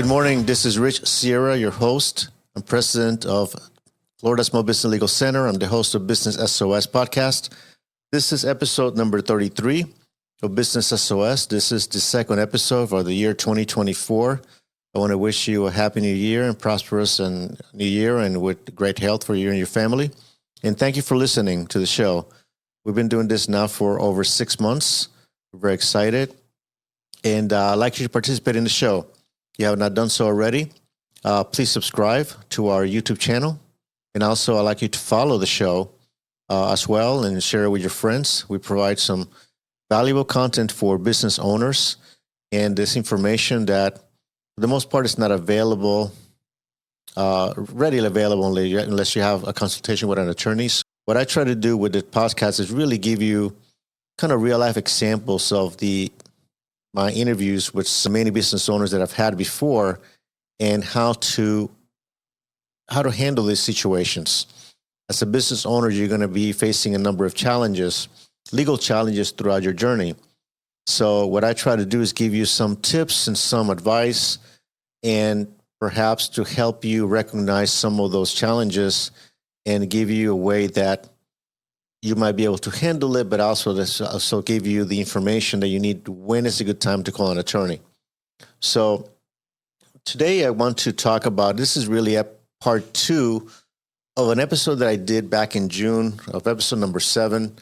Good morning. This is Rich Sierra, your host. I'm president of Florida Small Business Legal Center. I'm the host of Business SOS podcast. This is episode number 33 of Business SOS. This is the second episode for the year 2024. I want to wish you a happy new year and prosperous and new year and with great health for you and your family. And thank you for listening to the show. We've been doing this now for over 6 months. We're very excited. And I'd like you to participate in the show. If you have not done so already, please subscribe to our YouTube channel. And also, I'd like you to follow the show as well and share it with your friends. We provide some valuable content for business owners. And this information that, for the most part, is not available, readily available unless you have a consultation with an attorney. What I try to do with the podcast is really give you kind of real-life examples of my interviews with so many business owners that I've had before and how to handle these situations. As a business owner, you're going to be facing a number of challenges, legal challenges throughout your journey. So what I try to do is give you some tips and some advice and perhaps to help you recognize some of those challenges and give you a way that you might be able to handle it, but also give you the information that you need when is a good time to call an attorney. So today I want to talk about, this is really a part 2 of an episode that I did back in June of episode number 7,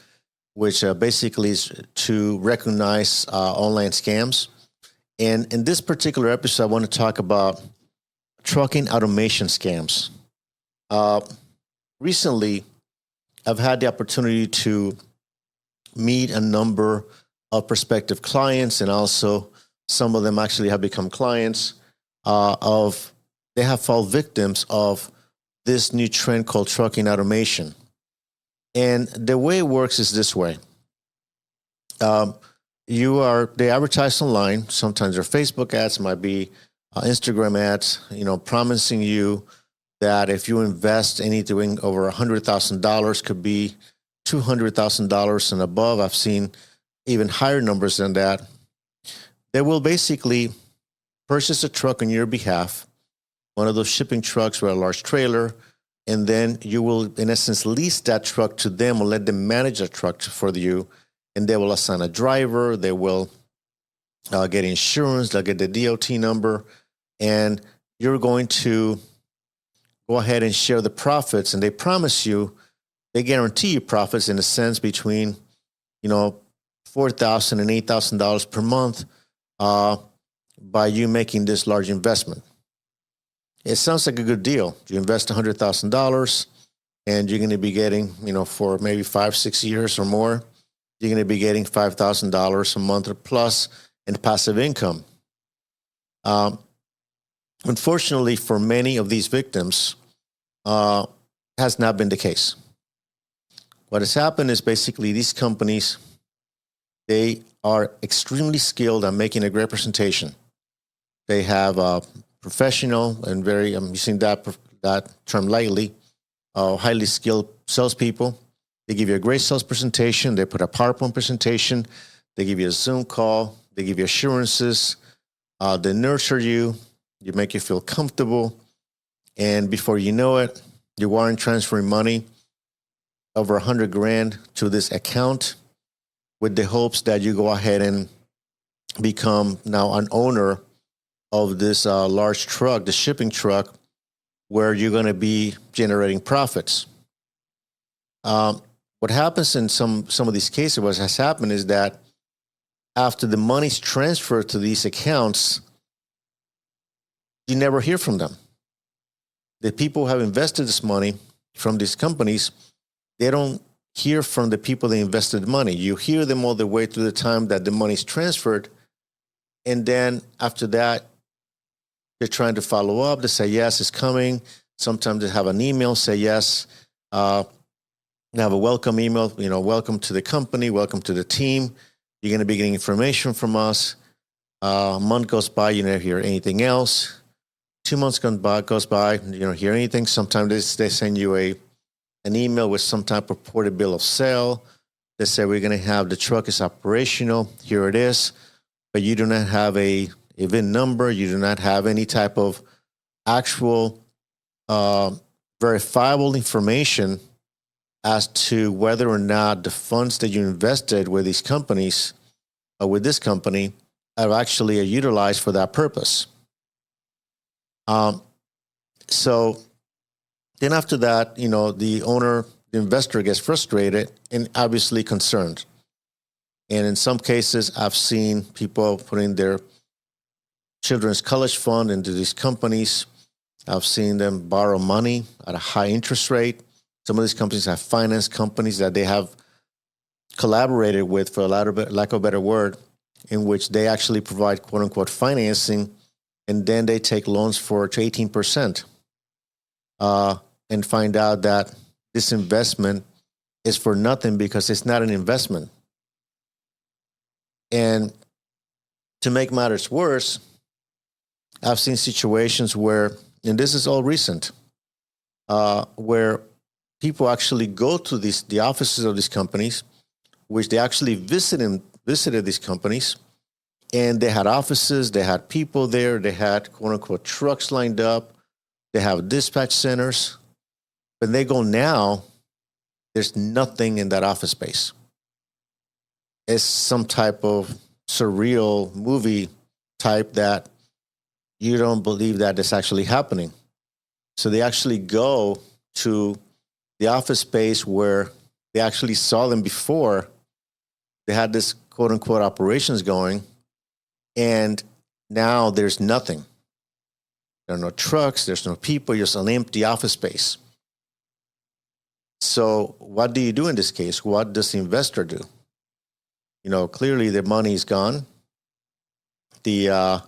which basically is to recognize online scams. And in this particular episode, I want to talk about trucking automation scams. Recently, I've had the opportunity to meet a number of prospective clients, and also some of them actually have become clients they have fallen victims of this new trend called trucking automation. And the way it works is this way. They advertise online. Sometimes they're Facebook ads, might be Instagram ads, promising you that if you invest anything over $100,000, could be $200,000 and above. I've seen even higher numbers than that. They will basically purchase a truck on your behalf, one of those shipping trucks with a large trailer, and then you will, in essence, lease that truck to them or let them manage that truck for you, and they will assign a driver, they will get insurance, they'll get the DOT number, and you're going to go ahead and share the profits, and they guarantee you profits in a sense between, $4,000 and $8,000 per month by you making this large investment. It sounds like a good deal. You invest $100,000 and you're going to be getting, for maybe 5-6 years or more, you're going to be getting $5,000 a month or plus in passive income. Unfortunately, for many of these victims, has not been the case. What has happened is basically these companies, they are extremely skilled at making a great presentation. They have professional and I'm using that term lightly, highly skilled salespeople. They give you a great sales presentation. They put a PowerPoint presentation. They give you a Zoom call. They give you assurances. They nurture you. You make you feel comfortable. And before you know it, you aren't transferring money over $100,000 to this account with the hopes that you go ahead and become now an owner of this large truck, the shipping truck, where you're going to be generating profits. What happens in some of these cases, what has happened is that after the money's transferred to these accounts, you never hear from them. The people who have invested this money from these companies, they don't hear from the people that invested the money. You hear them all the way through the time that the money's transferred. And then after that, they're trying to follow up. They say, yes, it's coming. Sometimes they have an email, say, yes. They have a welcome email, welcome to the company, welcome to the team. You're going to be getting information from us. A month goes by, you never hear anything else. 2 months goes by, you don't hear anything. Sometimes they send you an email with some type of reported bill of sale. They say, we're going to have the truck is operational. Here it is. But you do not have a a VIN number. You do not have any type of actual verifiable information as to whether or not the funds that you invested with these companies or with this company are actually utilized for that purpose. So then after that, the owner, the investor gets frustrated and obviously concerned. And in some cases, I've seen people putting their children's college fund into these companies. I've seen them borrow money at a high interest rate. Some of these companies have finance companies that they have collaborated with, for lack of a better word, in which they actually provide quote unquote financing, and then they take loans for 18%, and find out that this investment is for nothing because it's not an investment. And to make matters worse, I've seen situations where, and this is all recent, where people actually go to the offices of these companies, which they actually visited these companies, and they had offices, they had people there, they had quote unquote trucks lined up, they have dispatch centers. When they go now, there's nothing in that office space. It's some type of surreal movie type that you don't believe that it's actually happening. So they actually go to the office space where they actually saw them before. They had this quote unquote operations going, and now there's nothing. There are no trucks, there's no people, just an empty office space. So what do you do in this case? What does the investor do? Clearly the money is gone. They're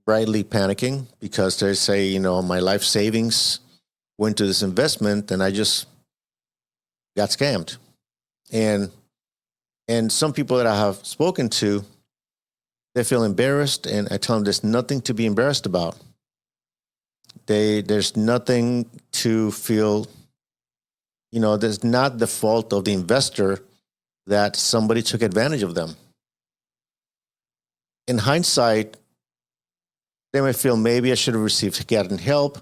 rightly panicking because they say, my life savings went to this investment and I just got scammed. And some people that I have spoken to, they feel embarrassed, and I tell them there's nothing to be embarrassed about. There's nothing to feel, there's not the fault of the investor that somebody took advantage of them. In hindsight, they may feel maybe I should have gotten help.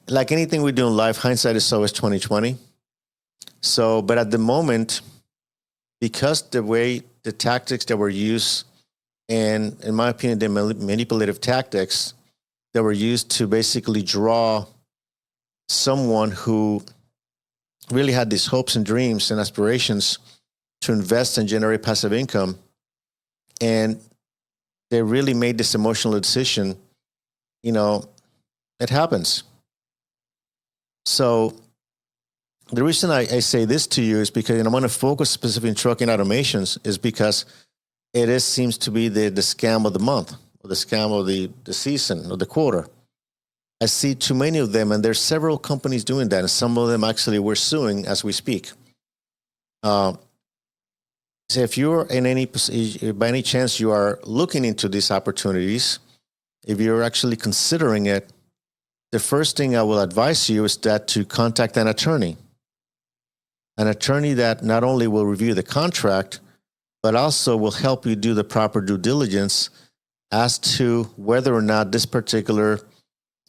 Like anything we do in life, hindsight is always 20/20. So, but at the moment, because the tactics that were used, and in my opinion, the manipulative tactics that were used to basically draw someone who really had these hopes and dreams and aspirations to invest and generate passive income, and they really made this emotional decision, it happens. So the reason I say this to you is because I'm going to focus specifically in trucking automations is because seems to be the scam of the month, or the scam of the season, or the quarter. I see too many of them, and there's several companies doing that, and some of them actually we're suing as we speak. So if you're by any chance you are looking into these opportunities, if you're actually considering it, the first thing I will advise you is that to contact an attorney that not only will review the contract, but also will help you do the proper due diligence as to whether or not this particular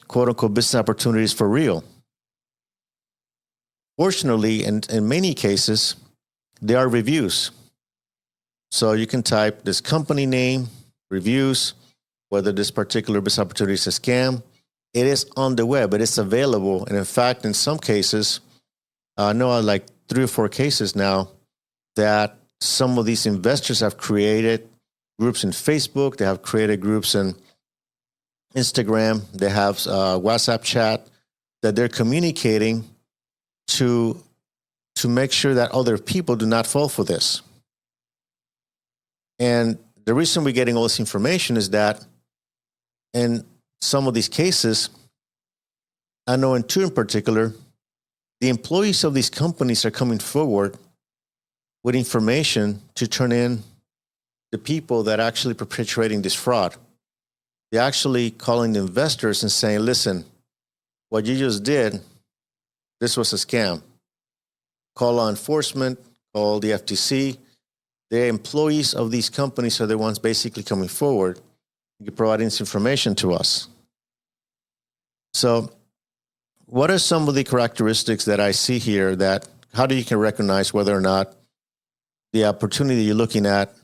quote unquote business opportunity is for real. Fortunately, in many cases, there are reviews. So you can type this company name, reviews, whether this particular business opportunity is a scam. It is on the web. It is available. And in fact, in some cases, I know like 3 or 4 cases now that some of these investors have created groups in Facebook. They have created groups in Instagram. They have WhatsApp chat that they're communicating to make sure that other people do not fall for this. And the reason we're getting all this information is that in some of these cases, I know in 2 in particular, the employees of these companies are coming forward with information to turn in the people that are actually perpetrating this fraud. They're actually calling the investors and saying, listen, what you just did, this was a scam. Call law enforcement, call the FTC. The employees of these companies are the ones basically coming forward You're providing this information to us. So what are some of the characteristics that I see here that how do you can recognize whether or not the opportunity you're looking at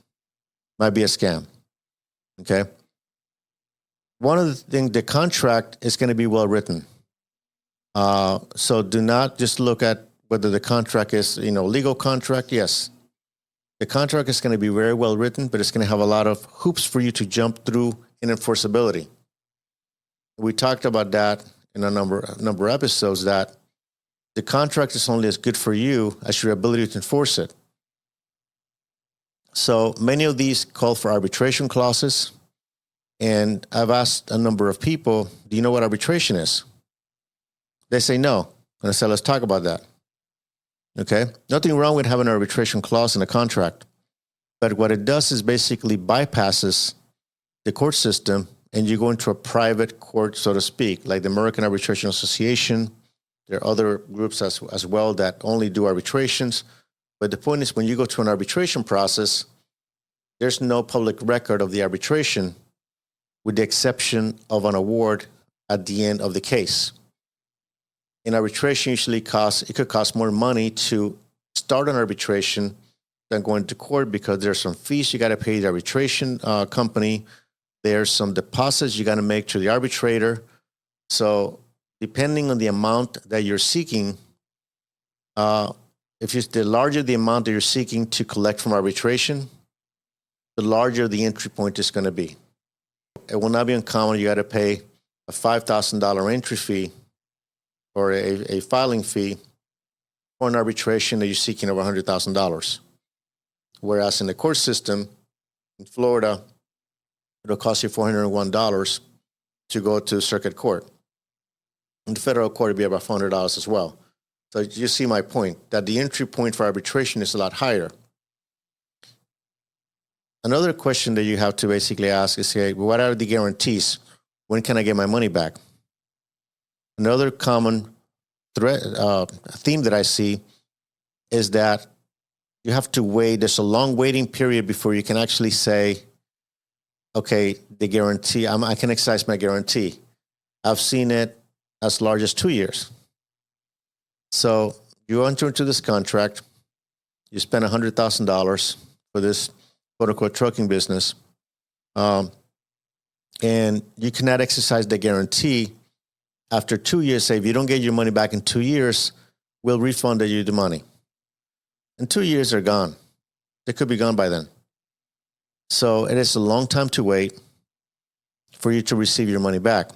might be a scam? Okay. One of the things, the contract is going to be well written. So do not just look at whether the contract is, legal contract. Yes, the contract is going to be very well written, but it's going to have a lot of hoops for you to jump through in enforceability. We talked about that in a number of episodes, that the contract is only as good for you as your ability to enforce it. So many of these call for arbitration clauses. And I've asked a number of people, do you know what arbitration is? They say no. And I said, let's talk about that. Okay? Nothing wrong with having an arbitration clause in a contract. But what it does is basically bypasses the court system and you go into a private court, so to speak, like the American Arbitration Association. There are other groups as well that only do arbitrations. But the point is, when you go to an arbitration process, there's no public record of the arbitration, with the exception of an award at the end of the case. In arbitration, it could cost more money to start an arbitration than going to court, because there's some fees you got to pay the arbitration company. There's some deposits you got to make to the arbitrator. So depending on the amount that you're seeking, the larger the amount that you're seeking to collect from arbitration, the larger the entry point is going to be. It will not be uncommon. You got to pay a $5,000 entry fee or a filing fee for an arbitration that you're seeking over $100,000. Whereas in the court system in Florida, it'll cost you $401 to go to circuit court. In the federal court, it'll be about $400 as well. So you see my point, that the entry point for arbitration is a lot higher. Another question that you have to basically ask is, hey, what are the guarantees? When can I get my money back? Another common theme that I see is that you have to wait. There's a long waiting period before you can actually say, okay, the guarantee, I can exercise my guarantee. I've seen it as large as 2 years. So you enter into this contract, you spend $100,000 for this quote-unquote trucking business, and you cannot exercise the guarantee. After 2 years, say, if you don't get your money back in 2 years, we'll refund you the money. And 2 years are gone. They could be gone by then. So it is a long time to wait for you to receive your money back.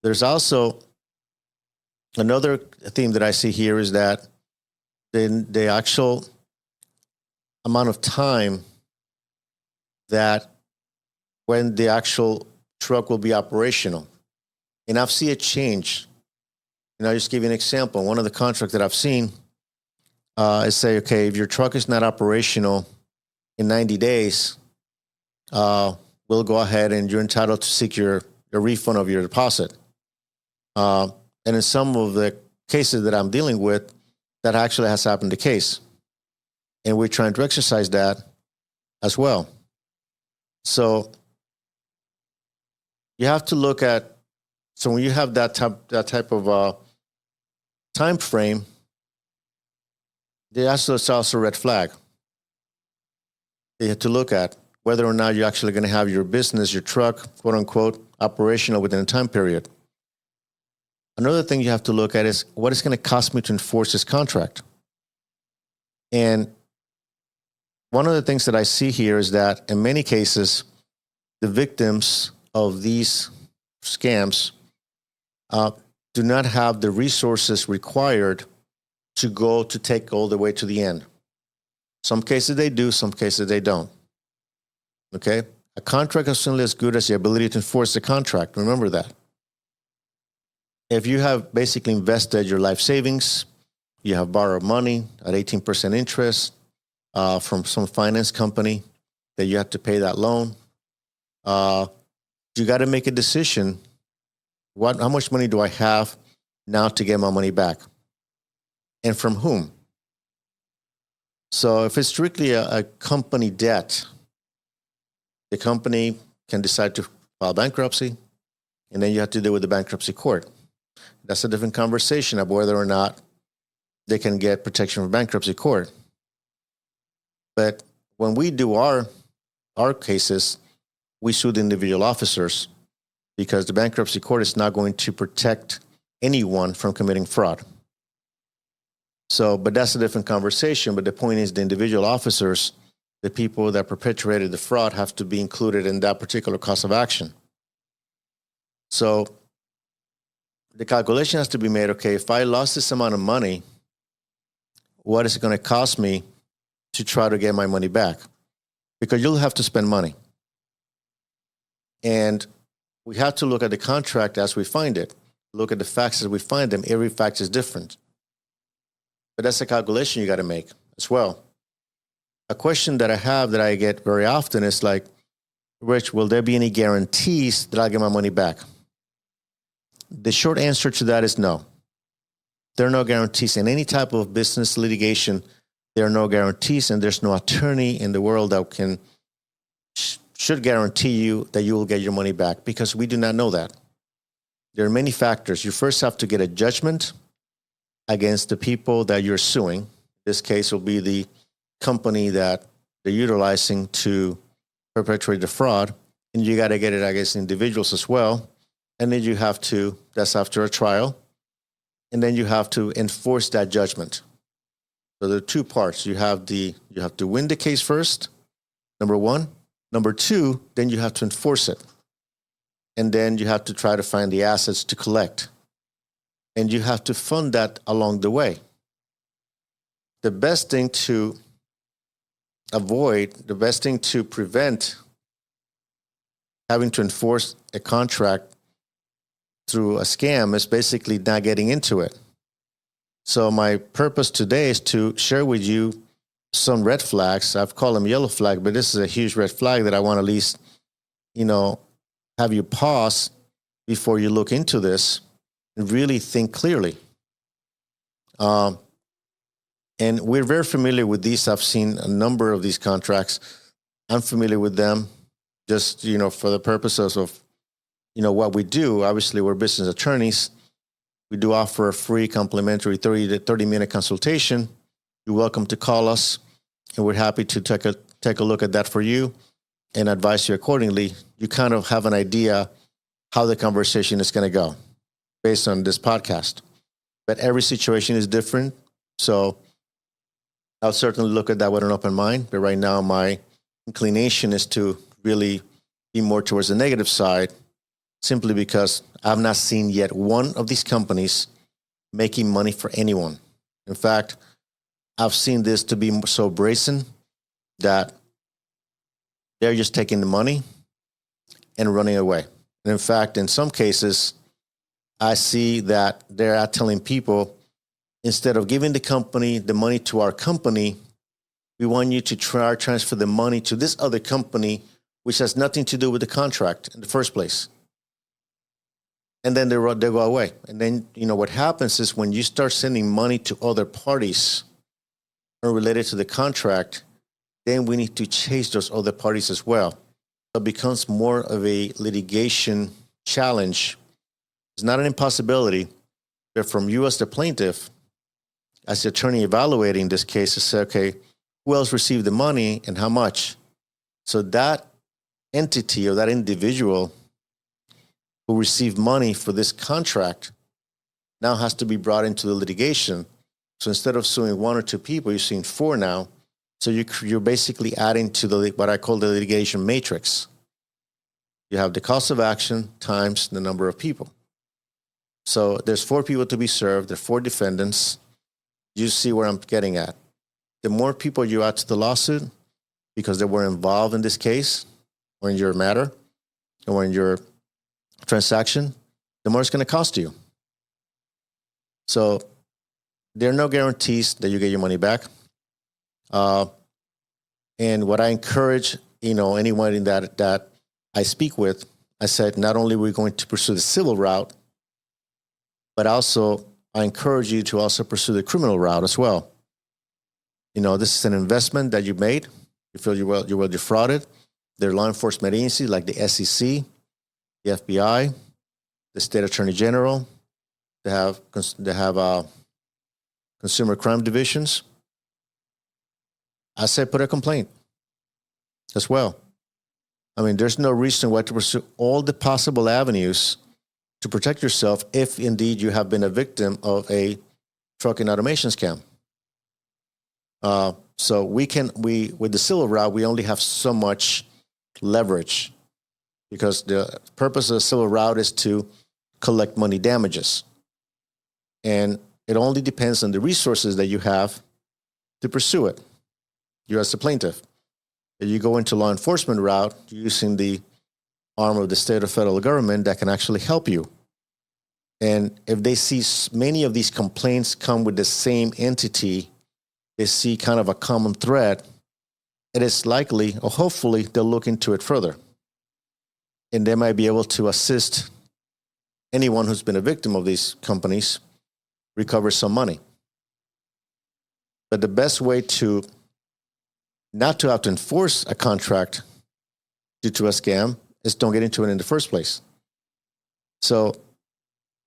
There's also another theme that I see here is that the actual amount of time that when the actual truck will be operational. And I've seen it change. I'll just give you an example. One of the contracts that I've seen is say, okay, if your truck is not operational in 90 days, we'll go ahead and you're entitled to seek your refund of your deposit. And in some of the cases that I'm dealing with, that actually has happened the case. And we're trying to exercise that as well. So you have to look at, so when you have that type of time frame, that's also a red flag. You have to look at whether or not you're actually going to have your business, your truck, quote unquote, operational within a time period. Another thing you have to look at is what it's going to cost me to enforce this contract. And one of the things that I see here is that in many cases, the victims of these scams do not have the resources required to take all the way to the end. Some cases they do, some cases they don't. Okay? A contract is only as good as the ability to enforce the contract. Remember that. If you have basically invested your life savings, you have borrowed money at 18% interest from some finance company that you have to pay that loan, you got to make a decision. How much money do I have now to get my money back? And from whom? So if it's strictly a company debt, The company can decide to file bankruptcy, and then you have to deal with the bankruptcy court. That's a different conversation of whether or not they can get protection from bankruptcy court. But when we do our cases, we sue the individual officers because the bankruptcy court is not going to protect anyone from committing fraud. So, but that's a different conversation. But the point is the individual officers, the people that perpetrated the fraud, have to be included in that particular cause of action. So the calculation has to be made, okay, if I lost this amount of money, what is it going to cost me to try to get my money back? Because you'll have to spend money. And we have to look at the contract as we find it. Look at the facts as we find them. Every fact is different. But that's a calculation you got to make as well. A question that I have that I get very often is like, Rich, will there be any guarantees that I'll get my money back? The short answer to that is no. There are no guarantees in any type of business litigation. There are no guarantees, and there's no attorney in the world that should guarantee you that you will get your money back, because we do not know that. There are many factors. You first have to get a judgment against the people that you're suing. This case will be the company that they're utilizing to perpetrate the fraud, and you got to get it against individuals as well. And then you have to, that's after a trial, and then you have to enforce that judgment. So there are two parts. You have to win the case first, number one. Number two, then you have to enforce it. And then you have to try to find the assets to collect. And you have to fund that along the way. The best thing to avoid, the best thing to prevent having to enforce a contract through a scam is basically not getting into it. So my purpose today is to share with you some red flags. I've called them yellow flag, but this is a huge red flag that I want to at least, have you pause before you look into this and really think clearly. And we're very familiar with these. I've seen a number of these contracts. I'm familiar with them just, for the purposes of, what we do. Obviously, we're business attorneys. We do offer a free complimentary 30 to 30-minute consultation. You're welcome to call us, and we're happy to take a look at that for you and advise you accordingly. You kind of have an idea how the conversation is going to go based on this podcast. But every situation is different, so I'll certainly look at that with an open mind. But right now, my inclination is to really be more towards the negative side, simply because I've not seen yet one of these companies making money for anyone. In fact, I've seen this to be so brazen that they're just taking the money and running away. And in fact, in some cases, I see that they're telling people, instead of giving the company the money to our company, we want you to transfer the money to this other company, which has nothing to do with the contract in the first place. And then they go away. And then, what happens is when you start sending money to other parties unrelated to the contract, then we need to chase those other parties as well. So it becomes more of a litigation challenge. It's not an impossibility, but from you as the plaintiff, as the attorney evaluating this case, to say, okay, who else received the money and how much? So that entity or that individual who received money for this contract now has to be brought into the litigation. So instead of suing one or two people, you're suing four now. So you're basically adding to what I call the litigation matrix. You have the cost of action times the number of people. So there's four people to be served. There are four defendants. You see where I'm getting at. The more people you add to the lawsuit, because they were involved in this case, or in your matter, or in your transaction, the more it's going to cost you. So there are no guarantees that you get your money back. And what I encourage, anyone that I speak with, I said, not only are we going to pursue the civil route, but also I encourage you to also pursue the criminal route as well. This is an investment that you made. You feel you were defrauded. They're law enforcement agencies like the SEC, the FBI, the state attorney general. They have consumer crime divisions. I say put a complaint as well. I mean, there's no reason why to pursue all the possible avenues to protect yourself if indeed you have been a victim of a trucking automation scam. So we with the civil route, we only have so much leverage because the purpose of the civil route is to collect money damages. And it only depends on the resources that you have to pursue it. You as the plaintiff. If you go into law enforcement route, you're using the arm of the state or federal government that can actually help you. And if they see many of these complaints come with the same entity, they see kind of a common thread, it is likely, or hopefully, they'll look into it further. And they might be able to assist anyone who's been a victim of these companies recover some money. But the best way to not to have to enforce a contract due to a scam is don't get into it in the first place. So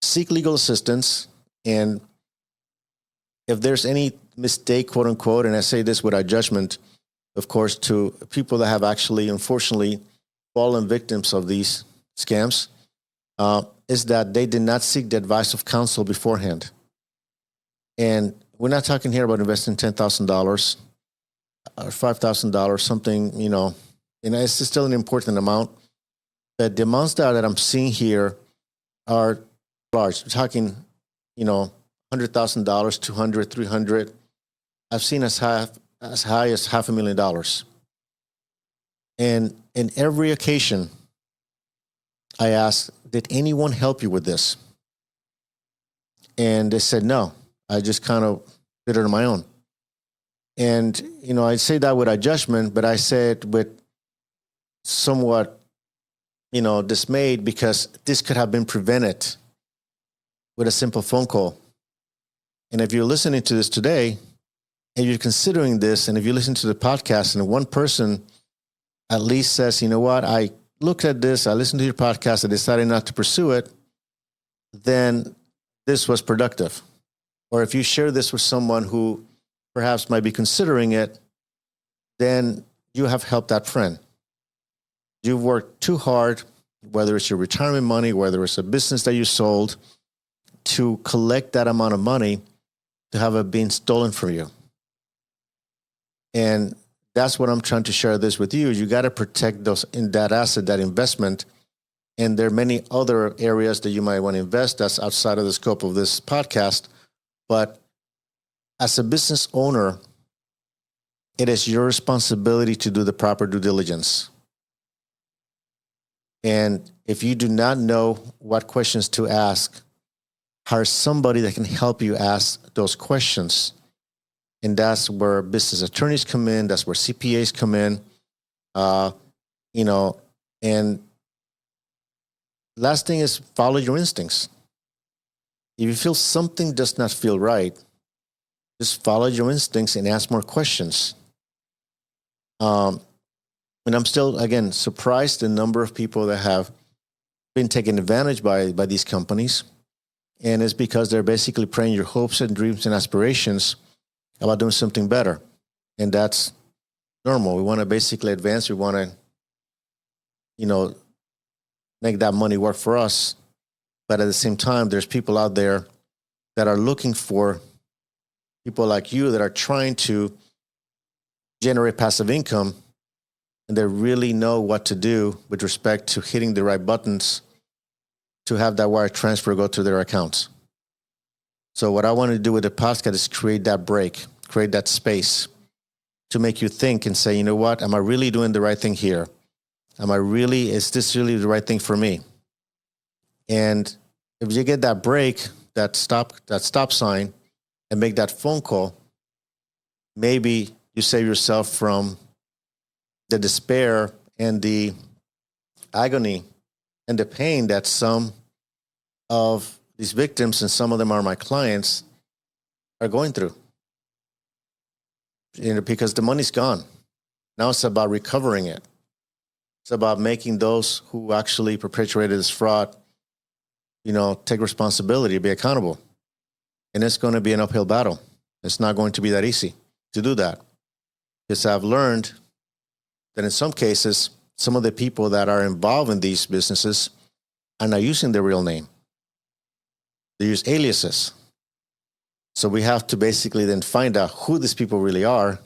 seek legal assistance, and if there's any mistake, quote unquote, and I say this without judgment, of course, to people that have actually, unfortunately, fallen victims of these scams, is that they did not seek the advice of counsel beforehand. And we're not talking here about investing $10,000 or $5,000, something, and it's still an important amount. But the amounts that I'm seeing here are large. We're talking, $100,000, $200,000, $300,000. I've seen as high as $500,000. And in every occasion, I asked, did anyone help you with this? And they said, no, I just kind of did it on my own. And, I say that without judgment, but I say it with somewhat, dismayed, because this could have been prevented with a simple phone call. And if you're listening to this today and you're considering this, and if you listen to the podcast and one person at least says, you know what, I looked at this, I listened to your podcast, I decided not to pursue it, then this was productive. Or if you share this with someone who perhaps might be considering it, then you have helped that friend. You've worked too hard, whether it's your retirement money, whether it's a business that you sold, to collect that amount of money to have it being stolen from you. And that's what I'm trying to share this with you. You got to protect that asset, that investment. And there are many other areas that you might want to invest that's outside of the scope of this podcast. But as a business owner, it is your responsibility to do the proper due diligence. And if you do not know what questions to ask, hire somebody that can help you ask those questions. And that's where business attorneys come in. That's where CPAs come in. And last thing is follow your instincts. If you feel something does not feel right, just follow your instincts and ask more questions. And I'm still, again, surprised the number of people that have been taken advantage by these companies. And it's because they're basically preying your hopes and dreams and aspirations about doing something better. And that's normal. We want to basically advance. We want to, make that money work for us. But at the same time, there's people out there that are looking for people like you that are trying to generate passive income, and they really know what to do with respect to hitting the right buttons to have that wire transfer go to their accounts. So what I want to do with the podcast is create that break, create that space to make you think and say, you know what, am I really doing the right thing here? Is this really the right thing for me? And if you get that break, that stop sign, and make that phone call, maybe you save yourself from the despair and the agony and the pain that some of these victims, and some of them are my clients, are going through. Because the money's gone. Now it's about recovering it. It's about making those who actually perpetuated this fraud, take responsibility, be accountable. And it's going to be an uphill battle. It's not going to be that easy to do that. Because I've learned that in some cases, some of the people that are involved in these businesses are not using their real name. They use aliases. So we have to basically then find out who these people really are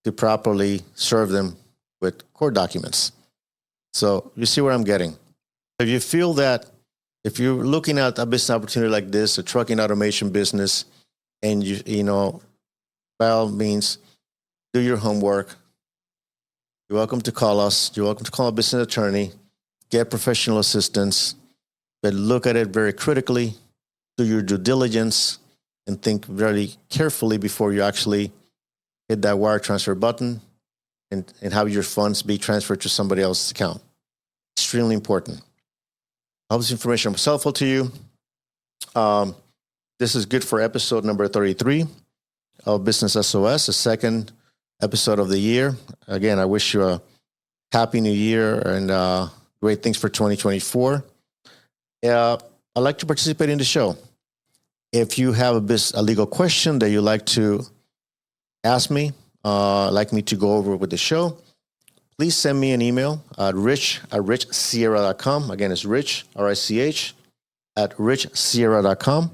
to properly serve them with court documents. So you see where I'm getting. If you feel that if you're looking at a business opportunity like this, a trucking automation business, and by all means, do your homework. You're welcome to call us. You're welcome to call a business attorney, get professional assistance, but look at it very critically, do your due diligence, and think very carefully before you actually hit that wire transfer button and have your funds be transferred to somebody else's account. Extremely important. I hope this information was helpful to you. This is good for episode number 33 of Business SOS, the second episode of the year. Again, I wish you a happy new year and great things for 2024. I'd like to participate in the show. If you have a legal question that you'd like to ask me, like me to go over with the show, please send me an email at rich@richsierra.com. Again, it's rich, R-I-C-H, at richsierra.com.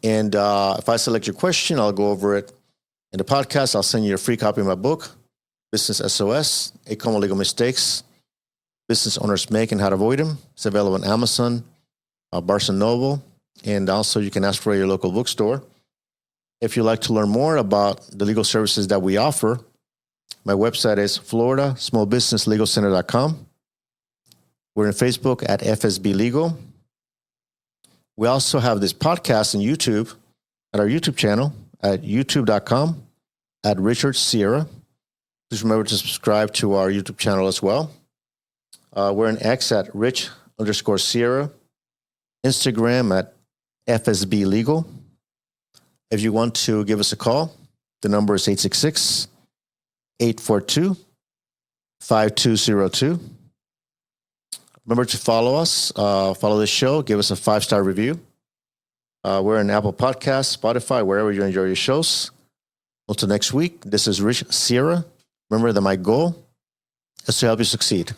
And if I select your question, I'll go over it in the podcast. I'll send you a free copy of my book, Business SOS, 8 Common Legal Mistakes Business Owners Make and How to Avoid Them. It's available on Amazon, Barnes & Noble, and also you can ask for your local bookstore. If you'd like to learn more about the legal services that we offer, my website is floridasmallbusinesslegalcenter.com. We're on Facebook at FSB Legal. We also have this podcast on YouTube at our YouTube channel at youtube.com at Richard Sierra. Please remember to subscribe to our YouTube channel as well. We're on X at Rich_Sierra. Instagram at FSB Legal. If you want to give us a call, the number is 866-842-5202. Remember to follow us, follow the show, give us a 5-star review. We're in Apple Podcasts, Spotify, wherever you enjoy your shows. Until next week, this is Rich Sierra. Remember that my goal is to help you succeed.